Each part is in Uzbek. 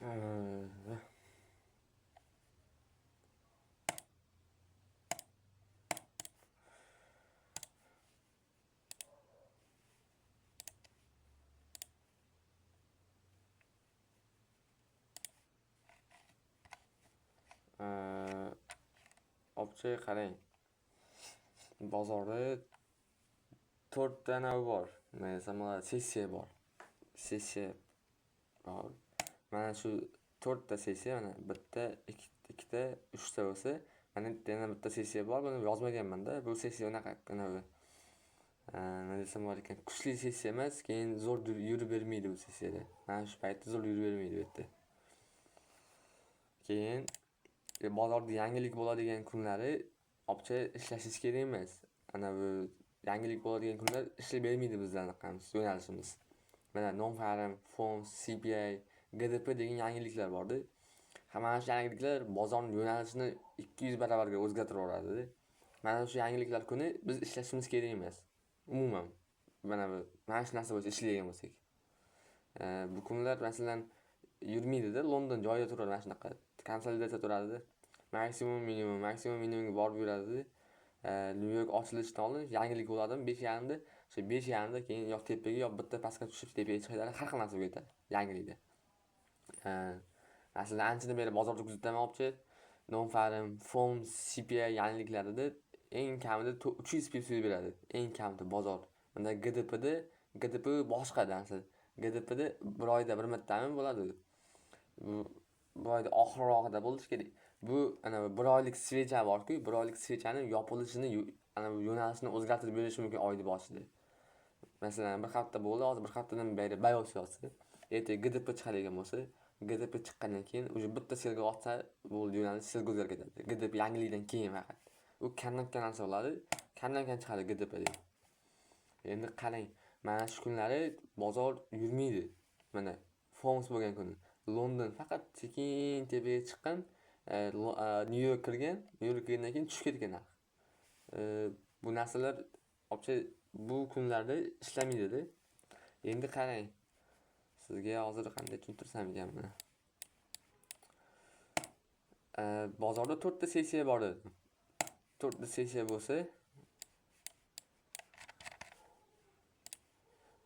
Ee, Obcha qarang. Bozorda 4 ta navi bor. Masalan, sessiya bor. Sessiya bor. Mana shu 4 ta sessiya, mana bitta, ikkita, 3 ta bo'lsa, mana yana bitta sessiya bor. Buni yozmaganman-da. Bu sessiya unaqa navi. Nima desam bor ekan, kuchli sessiya emas, keyin zo'r yurib bermaydi bu sessiyada. Mana shu paytda zo'r yurib bermaydi bu yerda. Keyin bozorda yangilik bo'ladigan kunlari obcha ishlashingiz kerak emas. Ana bu yangilik bo'ladigan kunlar ishlab bermaydi bizlarning qamiz, yo'nalishimiz. Mana Non-Farm, FOMS, CPI, GDP degan yangiliklar bor-da. Hamma shu yangiliklar bozorning yo'nalishini 200 baravarga o'zgartirib yuboradi. Mana shu yangiliklar kuni biz ishlashimiz kerak emas. Umuman mana shu narsa bo'yicha ishlaydigan bo'lsak. Bu kunlar masalan yurmaydi-da, London joyida turadi, mana shunaqa konsolidatsiya turadi. Maksimum minimumga borib yuradi. New York ochilishdan oldin yangilik bo'ladimi 5:30 da, o'sha 5:30 da keyin yo tepaga yo bitta pastga tushib tepaga chiqadi, har xil narsa bo'ladi yangilikda. Masalan, anchadan beri bozorda kuzataman obcha, Non-Farm, FOMS, CPI yangiliklarida eng kamida 300% beradi. Eng kamida bozor. Bunda GDP boshqa narsa. GDPda bir oyda bir martami bo'ladi. Bu oyda oxirrog'ida bo'lishi kerak. Bu ana bir oylik svecha bor-ku, bir oylik svechaning yopilishini ana bu yo'nalishini o'zgartirib berishi mumkin oyning boshida. Masalan, bir hafta bo'ldi, hozir bir haftadan beri bayos yozsa, ertaga GDP chiqadigan bo'lsa, GDP chiqqandan keyin o'sha bitta selga otsa, bu yo'nalish selga o'zgarib ketadi. GDP yangilikdan keyin faqat. U kamdan kam narsa bo'ladi, kamdan kam chiqadi GDP deb. Endi qarang, mana shu kunlari bozor yurmaydi. Mana FOMS bo'lgan kuni London faqat sekin tepaga chiqqan, New York kirgan, New York kirgandan keyin tushib ketgan narx. Bu narsalar obcha bu kunlarda ishlamaydi-da. Endi qarang. Sizga hozir qanday tushuntirsam ekan buni. Bozorda 4 ta sessiya bor edi. 4 ta sessiya bo'lsa,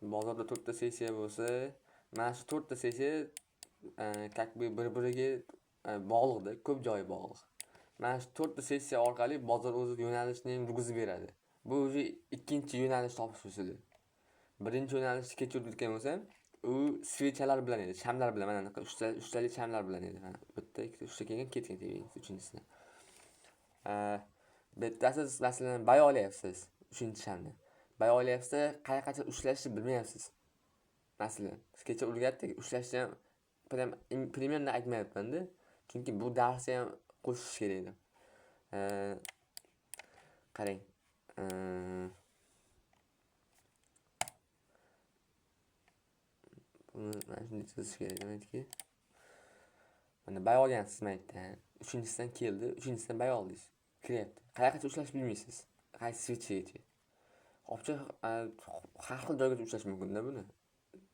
bozorda 4 ta sessiya bo'lsa, mana shu 4 ta sessiya как бы bir-biriga bog'liqda, ko'p joyi bog'liq. Mana shu 4 ta sessiya orqali bozor o'zi yo'nalishni ham yurgizib beradi. Bu o'zi ikkinchi yo'nalish topish usuli. Birinchi yo'nalishni kechirib o'tgan bo'lsam, u svechalar bilan edi, shamlar bilan, mana bunaqa 3 tali shamlar bilan edi. Mana bitta, ikkita, 3 ta kelgan, ketgan tepaga uchinchisini. Bittasi masalan bay olyapsiz, 3-shamni. Bay olyapsiz, qayergacha ushlashni bilmayapsiz. Masalan, siz kecha o'rgatdik, ushlashni ham примерно aytmayapman-da. Chunki bu darsga ham qo'shish kerak edi. Qarang. Buni mana shunday chizish kerak demakki. Mana bay olgansiz maytda. 3-chisidan keldi, 3-chisidan bay oldingiz. Kiryapti. Qayergacha ushlashni bilmaysiz. Qaysi switchgacha. Obcha har xil joyga ushlash mumkin-da buni.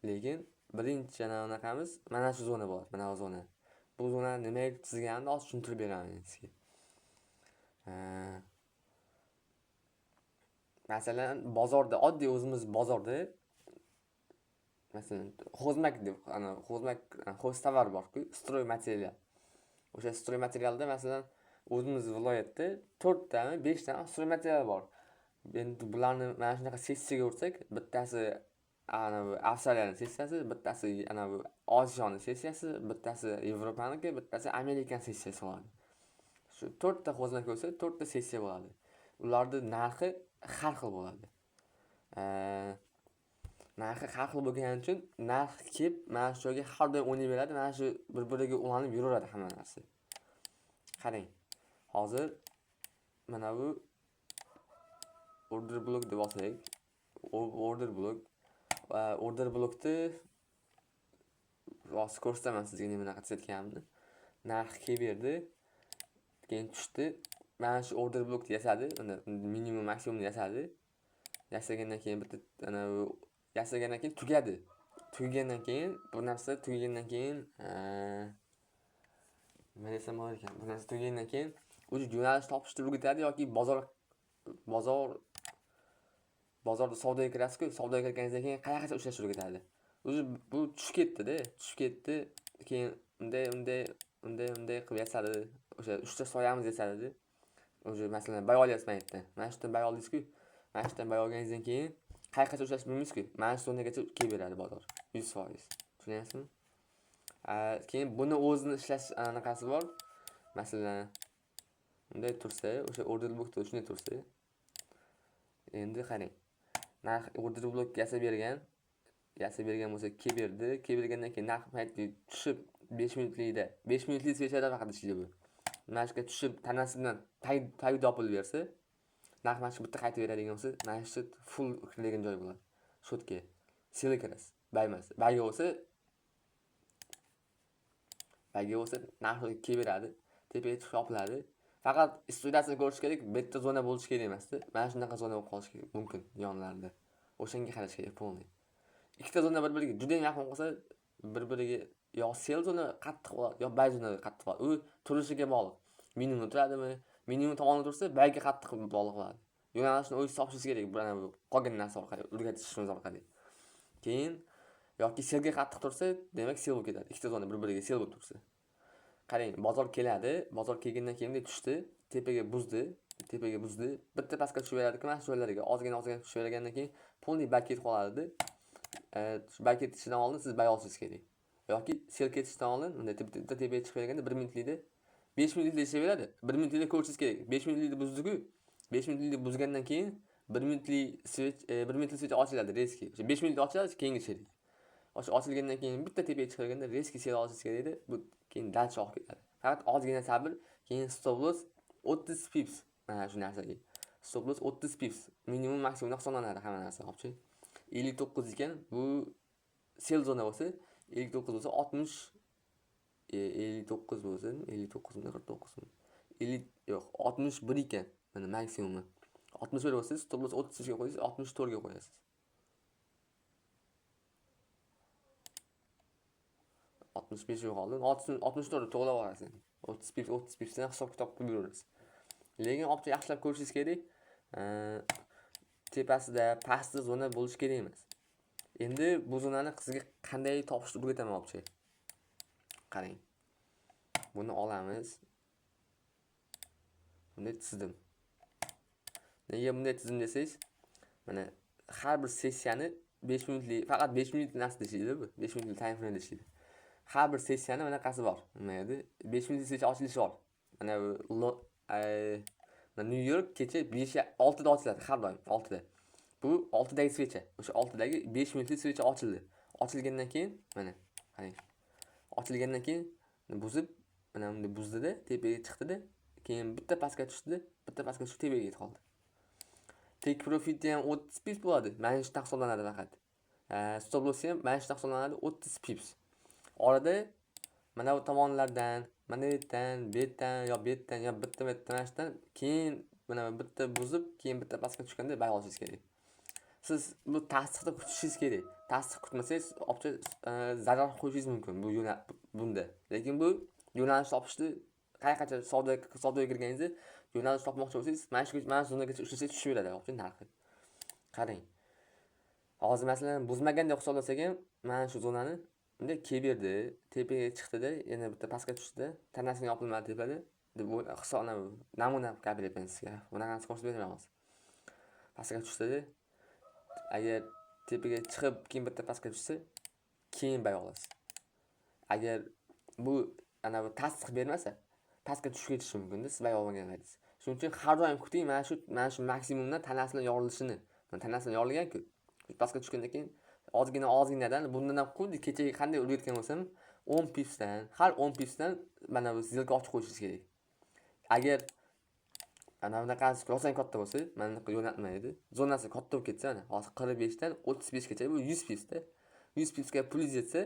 Lekin birinchi anaqamiz mana shu zona bor, mana bu zona. Bu zona nimaga chizganimni hozir tushuntirib beraman sizga. Masalan, bozorda, oddiy o'zimiz bozorda masalan, xozmak deb, xoztovar bor-ku, stroy material. O'sha stroy materialda masalan, o'zimiz viloyatda 4 tami, 5 tami stroy material bor. Endi bularni mana shunaqa sessiyaga ursak, bittasi bu Avstraliyaning sessiyasi, bittasi bu Osiyoning sessiyasi, bittasi Yevropaniki, bittasi Amerikan sessiyasi bo'ladi. Shu 4 ta xoznak bo'lsa, 4 ta sessiya bo'ladi. Ularning narxi har xil bo'ladi. Narxi har xil bo'lgani uchun narx kelib mana shu joyga har doim o'ynay beradi, mana shu bir-biriga ulanib yuraveradi hamma narsa. Qarang. Hozir mana bu order block deb olsak, order blockni ko'rsataman sizga nimaga chizayotganimni. Narx kelib berdi, keyin tushdi. Mana shu order blockni yasadi, uni minimum maksimumni yasadi. Yasagandan keyin bitta yasagandan keyin tugadi. tugagandan keyin, bu narsa tugagandan keyin, nima desam bo'lar ekan? Bu narsa tugagandan keyin o'zi yo'nalish topishni o'rgatadi yoki bozor bozorda savdoga kirasiz-ku, savdoga kirganingizdan keyin qayergacha ushlashni o'rgatadi. O'zi bu tushib ketdi-da, tushib ketdi. Keyin unday qilib yasadi. O'sha 3 ta soyamiz yasadi. O'sha masalan bay olyapsiz maytdan. Mana shu yerdan bay oldingiz-ku. Mana shu yerdan bay olganingizdan keyin qayergacha ushlashni bilmaysiz-ku. Mana shu zonagacha kelib beradi bozor. 100%. Tushunyapsizmi? Keyin buni o'zini ishlash anaqasi bor. Masalan, bunday tursa, o'sha order blockda shunday tursa. Endi qarang. Narx order block yasab bergan bo'lsa kelib bergandan keyin narx paytda tushib 5 minutlikda 5 minutlik svechada faqat ishlaydi bu. Mana shuga tushib tanasi bilan tag topilib bersa, narx mana shu bitta qaytib beradigan bo'lsa, mana shu full kiradigan joy bo'ladi. Shotga sel kirasiz. Baymas. Bayga bo'lsa narx kelib beradi. Tepaga chiqib yopiladi. Faqat studiyasini ko'rish kerak, bitta zona bo'lishi kerak emas-da. Mana shunaqa zona bo'lib qolishi kerak mumkin yonlarida. O'shanga qarash kerak polni. Ikkita zona bir-biriga juda ham yaqin qolsa, bir-biriga yo sel zona qattiq bo'ladi, yo bay zona qattiq bo'ladi. U turishiga bog'liq. Minimum turadimi? Minimum tomonda tursa, bayga qattiq bog'liq bo'ladi. Yo'nalishni o'zingiz topishingiz kerak, bu qolgan narsa orqali, o'rgatishimiz orqali. Keyin yoki selga qattiq tursa, demak sel bo'lib ketadi. Ikkita zona bir-biriga sel bo'lib tursa. Qarang, bozor keladi. Bozor kelgandan keyin tushdi, tepaga buzdi. Bitta pastga tushib beradi-ku, mana shu joylarga ozgina tushib bergandan keyin polni bay ketib qoladi. Shu bay ketishidan oldin siz bay olishingiz kerak. Yoki sel ketishidan oldin unda tepaga chiqib berganda 1 minutlikda 5 minutlikda ishlab beradi. 1 minutlikda ko'rishingiz kerak. 5 minutlikda buzdi-ku. 5 minutlikda buzgandan keyin 1 minutlik switch ochiladi reski. O'sha 5 minutda ochiladi, keyingi ishlaydi. Ochilgandan keyin bitta tepaga chiqib berganda reski sel olishingiz kerak edi. Bu keyin dalcha olib ketadi. Faqat ozgina sabr, keyin stop loss 30 pips. Mana shu narsaga. Stop loss 30 pips. Minimum maksimum hisoblanadi hamma narsa, xo'pchi. 59 ekan, bu sel zona bo'lsa, 59 bo'lsa 60 59 bo'lsa, 59 mi 49 mi? 50 yo'q, 61 ekan. Mana maksimumi. 61 bo'lsa, stop loss 30 ga qo'yasiz, 64 ga qo'yasiz. 65 yo'q oldin, 64 to'g'rilab olasiz. 30 pipsdan hisob kitob qilib yurasiz. Lekin opcha yaxshilab ko'rishingiz kerak. Tepasida pastda zona bo'lishi kerak emas. Endi bu zonani sizga qanday topishni o'rgataman opcha. Qarang. Buni olamiz. Bunday tizdim. Nega bunday tizim desangiz, mana har bir sessiyani 5 minutlik, faqat 5 minutlik narsa ishlaydi bu. 5 minutlik time frame ishlaydi. Har bir sessiyani bunaqasi bor. Nima edi? 5 minutlik sessiya ochilishi bor. Mana New York kecha 6 da ochiladi har doim, 6 da. Bu 6 dagi svecha. O'sha 6 dagi 5 minutlik svecha ochildi. Ochilgandan keyin mana qarang. Ochilgandan keyin buzib, mana bunday buzdi-da, tepaga chiqdi-da, keyin bitta pastga tushdi, bitta pastga tushib tepaga yetib qoldi. Take profit ham 30 pips bo'ladi. Mana shu hisoblanadi faqat. Stop loss ham mana shu hisoblanadi 30 pips. Orada mana bu tomonlardan, mana bu yerdan, yo bitta mashdan keyin mana bitta buzib, keyin bitta pastga tushganda bay olishingiz kerak. Siz bu tasdiqni kutishingiz kerak. Tasdiq kutmasangiz, opcha zarar qo'yishingiz mumkin bunda. Lekin bu yo'nalish topishni qayergacha savdoga kirganingizda yo'nalish topmoqchi bo'lsangiz, mana shu zonagacha ushlasangiz tushib beradi opcha narxi. Qarang. Hozir masalan buzmagan deb hisoblasak ham, mana shu zonani bunday kelib berdi, tepaga chiqdi-da, yana bitta pastga tushdi-da, tanasini yopilmadi tepada. Deb hisobni namuna gapiryapman sizga. Bunaqanisi ko'rsatib beramiz. Pastga tushdi-da. Agar tepaga chiqib, keyin bitta pastga tushsa, keyin bay olasiz. Agar bu bu tasdiq bermasa, pastga tushib ketishi mumkin-da, siz bay olmaganligingiz. Shuning uchun har doim kuting, mana shu maksimumdan tanasining yorilishini. Tanasining yorilgan-ku. Pastga tushgandan keyin ozginadan bundan ham xuddi kechaga qanday o'rgatgan bo'lsam, 10 pipsdan, har 10 pipsdan mana bu zilka ochib qo'yishingiz kerak. Agar ana bunaqasi rosan katta bo'lsa, mana bunaqa yo'nalmaydi. Zonasi katta bo'lib ketsa, mana hozir 45 dan 35 gacha bu 100 pipsda. 100 pipsga pul yetsa,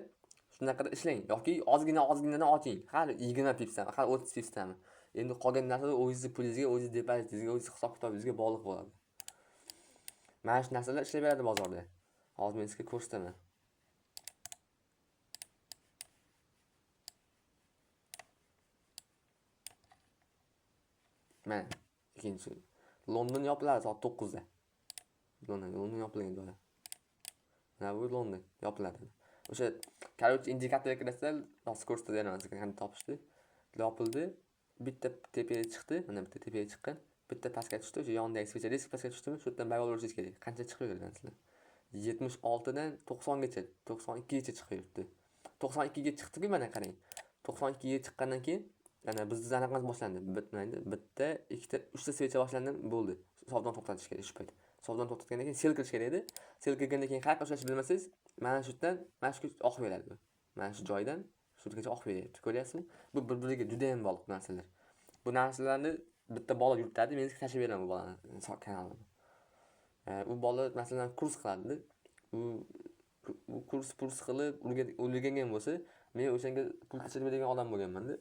shunaqa ishlang yoki ozginadan oching. Har 20 pipsdan, har 30 pipsdan. Endi qolgan narsa o'zingizning pulingizga, o'zingizning depozitingizga, o'zingizning hisob-kitobingizga bog'liq bo'ladi. Mana shu narsalar ishlab beradi bozorda. Hozir men sizga ko'rsataman. Mana ikkinchi. London yopiladi soat 9 da. London yopilgan joyi. Mana bu London yopiladi. O'sha короче indikatorga kirasizlar, rost ko'rsatadi qanday topishdi. Yopildi. Bitta tepaga chiqdi, mana bitta tepaga chiqqan. Bitta pastga tushdi, o'sha yonidagi switch risk pastga tushdimi, shu yerdan bayol o'rishingiz kerak. Qancha chiqib yurgansizlar? 76 dan 90 gacha, 92 gacha chiqib yuribdi. 92 ga chiqdi-ku, mana qarang. 92 ga chiqqandan keyin ana bizning anaqamiz boshlandi. Bitta, ikkita, uchta switch boshlandi, bo'ldi. Savdoni to'xtatish kerak shu payt. Savdoni to'xtatgandan keyin sel kirish kerak edi. Sel kirgandan keyin qayerga ushlashni bilmasangiz, mana shu yerdan, mana shu oqib beradi bu. Mana shu joydan shu yergacha oqib beryapti. Ko'ryapsizmi? Bu bir-biriga juda ham bog'liq narsalar. Bu narsalarni bitta bola yuritadi, men sizga tashib beraman bu bolani kanalimda. U bola masalan kurs qiladi. U kurs qilib o'rgangan bo'lsa, men o'shanga pul tashib bergan odam bo'lganman-da,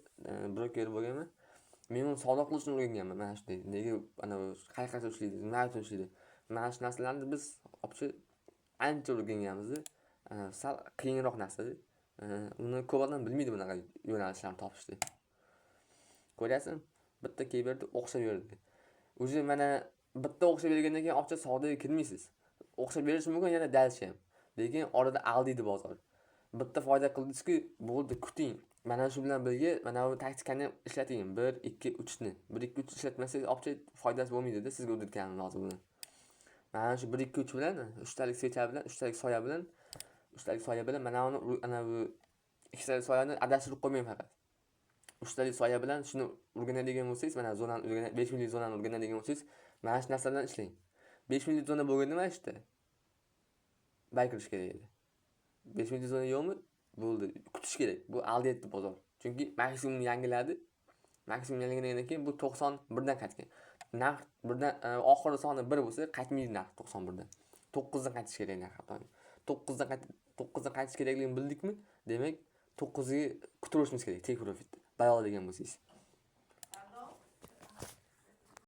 broker bo'lganman. Men uni savdo qilishni o'rganganman. Mana shunday. Nega ana qayerga ishlaydi, nima uchun ishlaydi? Mana shu narsalarni biz opchi ancha o'rganganmiz. Sal qiyinroq narsa-da. Uni ko'p odam bilmaydi bunaqa yo'nalishlarni topishni. Ko'ryapsizmi? Bitta keyboardni o'xshab berdi. O'zi mana bitta o'xshab bergandan keyin opchi savdoga kirmaysiz. O'xshab berish mumkin, yana dalshi ham. Lekin orada aldaydi bozor. Bitta foyda qildingiz-ku, bo'ldi, kuting. Mana shu bilan birga mana bu taktikani ishlating. 1, 2, 3 ni. 1, 2, 3 ishlatmasangiz opchi foydasi bo'lmaydi-da, sizga o'rgatganim lozim buni. Mana shu 1, 2, 3 bilan, 3 talik switch bilan, 3 talik soya bilan mana uni ana bu 2 talik soyani adashtirib qo'ymang faqat. 3 talik soya bilan shuni o'rganadigan bo'lsangiz, mana zonani o'rganadigan, 5 milliy zonani o'rganadigan bo'lsangiz, mana shu narsalardan ishlang. 5 milliy zona bo'lganda mana ishda bay kirish kerak edi. 5 milliy zona yo'qmi? Bo'ldi. Kutish kerak. Bu aldayapti bozor. Chunki maksimum yangiladi. Maksimum yangilangandan keyin bu 91 dan qaytgan. Narx birdan oxirgi soni 1 bo'lsa, qaytmaydi narx 91 dan. 9 dan qaytish kerak narx. 9 dan qaytish kerakligini bildikmi? Demak, 9 ga kutirishimiz kerak take profit. Bay oladigan bo'lsangiz.